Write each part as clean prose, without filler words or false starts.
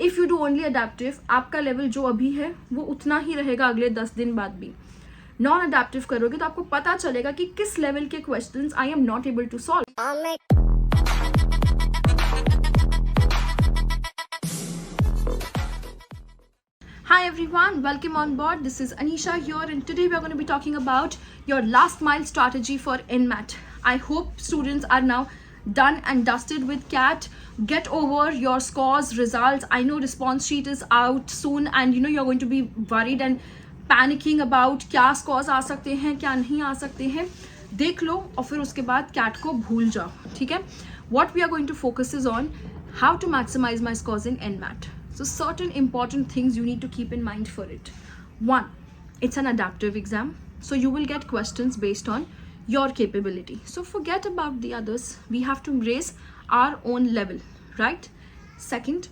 If you do only adaptive, आपका level जो अभी है वो उतना ही रहेगा अगले 10 दिन बाद भी. नॉन अडेप्टिव करोगे तो आपको पता चलेगा कि किस लेवल के questions I am not able to solve. Hi everyone, welcome on board. This is Anisha here, and today we are going to be talking about your last mile strategy for NMAT. I hope students are now done and dusted with CAT. Get over your scores, results. I know response sheet is out soon, and you're going to be worried and panicking about क्या scores आ सकते हैं, क्या नहीं आ सकते हैं. देख लो और फिर उसके बाद CAT को भूल जाओ, ठीक है? What we are going to focus is on how to maximize my scores in NMAT. So certain important things you need to keep in mind for it. One, it's an adaptive exam. So you will get questions based on your capability. So forget about the others. We have to raise our own level, right? Second,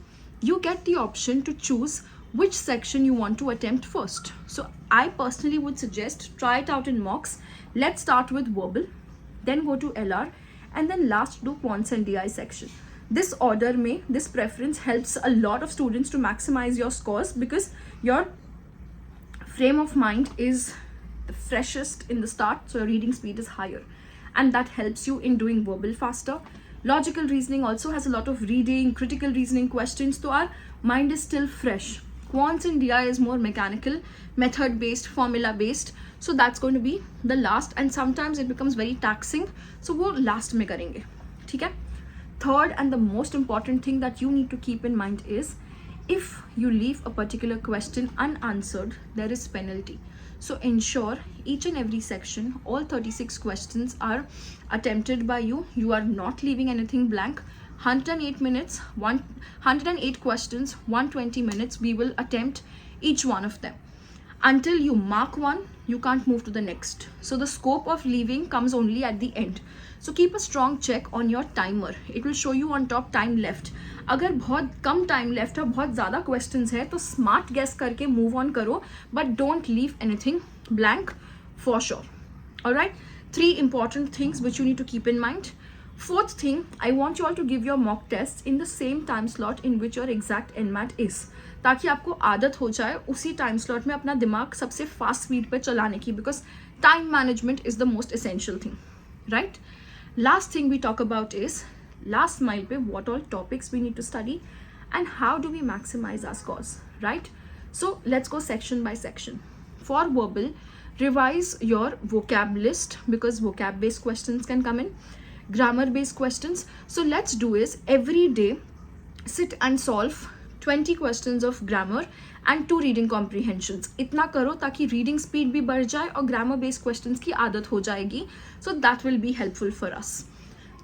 you get the option to choose which section you want to attempt first. So I personally would suggest try it out in mocks. Let's start with verbal, then go to LR, and then last do quants and DI section. This order this preference helps a lot of students to maximize your scores because your frame of mind is the freshest in the start, so your reading speed is higher, and that helps you in doing verbal faster. Logical reasoning also has a lot of reading, critical reasoning questions, so our mind is still fresh. Quants and DI is more mechanical, method based, formula based, so that's going to be the last, and sometimes it becomes very taxing, so वो last में करेंगे, ठीक है? Third and the most important thing that you need to keep in mind is if you leave a particular question unanswered, there is penalty. So ensure each and every section, all 36 questions are attempted by you. You are not leaving anything blank. 108 minutes, 108 questions, 120 minutes, we will attempt each one of them. Until you mark one, you can't move to the next. So the scope of leaving comes only at the end. So keep a strong check on your timer. It will show you on top time left. अगर बहुत कम time left है, बहुत ज़्यादा questions है, तो smart guess करके move on करो, but don't leave anything blank for sure. Alright? 3 important things which you need to keep in mind. Fourth thing, I want you all to give your mock tests in the same time slot in which your exact NMAT is. ताकि आपको आदत हो जाए उसी time slot में अपना दिमाग सबसे फास्ट स्पीड पे चलाने की, because time management is the most essential thing, right? Last thing we talk about is last mile पे what all topics we need to study and how do we maximise our scores, right? So let's go section by section. For verbal, revise your vocab list because vocab based questions can come in, grammar based questions. So let's do is every day sit and solve 20 questions of grammar and 2 reading comprehensions. इतना करो ताकि reading speed भी बढ़ जाए और grammar based questions की आदत हो जाएगी. So that will be helpful for us.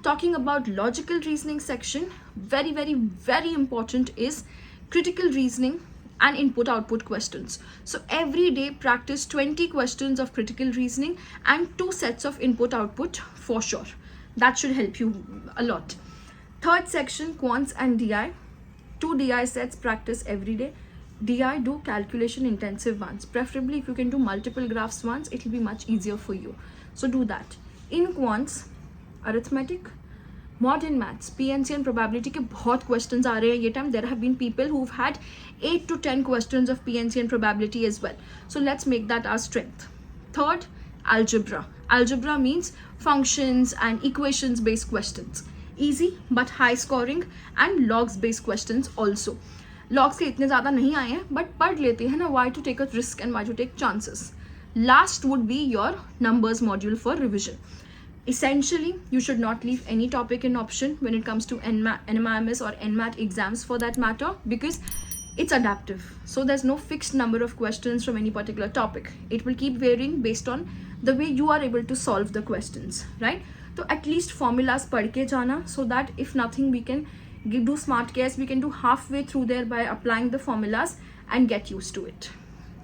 Talking about logical reasoning section, very very very important is critical reasoning and input output questions. So every day practice 20 questions of critical reasoning and 2 sets of input output for sure. That should help you a lot. Third section, quants and DI. 2 DI sets practice every day. DI do calculation intensive ones. Preferably if you can do multiple graphs once, it will be much easier for you. So do that. In quants, arithmetic, modern maths, PNC and probability के बहुत questions आ रहे हैं ये time. There have been people who've had 8 to 10 questions of PNC and probability as well. So let's make that our strength. Third, algebra. Algebra means functions and equations based questions. Easy but high scoring, and logs based questions also. Logs के इतने ज़्यादा नहीं आए हैं but पढ़ लेते हैं ना, why to take a risk and why to take chances. Last would be your numbers module for revision. Essentially, you should not leave any topic in option when it comes to NMIMS or NMAT exams for that matter, because it's adaptive. So there's no fixed number of questions from any particular topic. It will keep varying based on the way you are able to solve the questions, right? So at least formulas पढ़ के जाना, so that if nothing we can do smart guess, we can do halfway through there by applying the formulas and get used to it.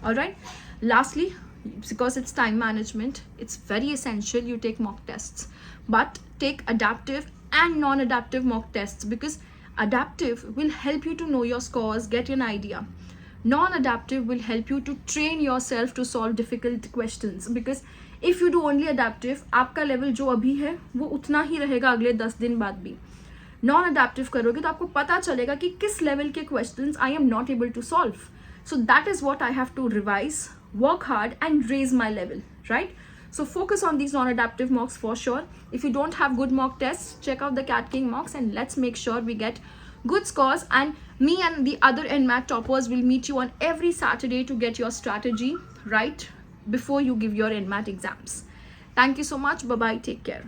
Alright, lastly, because it's time management, it's very essential you take mock tests, but take adaptive and non-adaptive mock tests, because adaptive will help you to know your scores, get an idea. Non-adaptive will help you to train yourself to solve difficult questions, because if you do only adaptive, आपका level जो अभी है वो उतना ही रहेगा अगले 10 दिन बाद भी. नॉन अडेप्टिव करोगे तो आपको पता चलेगा कि किस लेवल के questions I am not able to solve. So that is what I have to revise, work hard and raise my level, right? So focus on these non-adaptive mocks for sure. If you don't have good mock tests, check out the CATKing mocks and let's make sure we get good scores. And me and the other NMAT toppers will meet you on every Saturday to get your strategy right before you give your NMAT exams. Thank you so much. Bye-bye. Take care.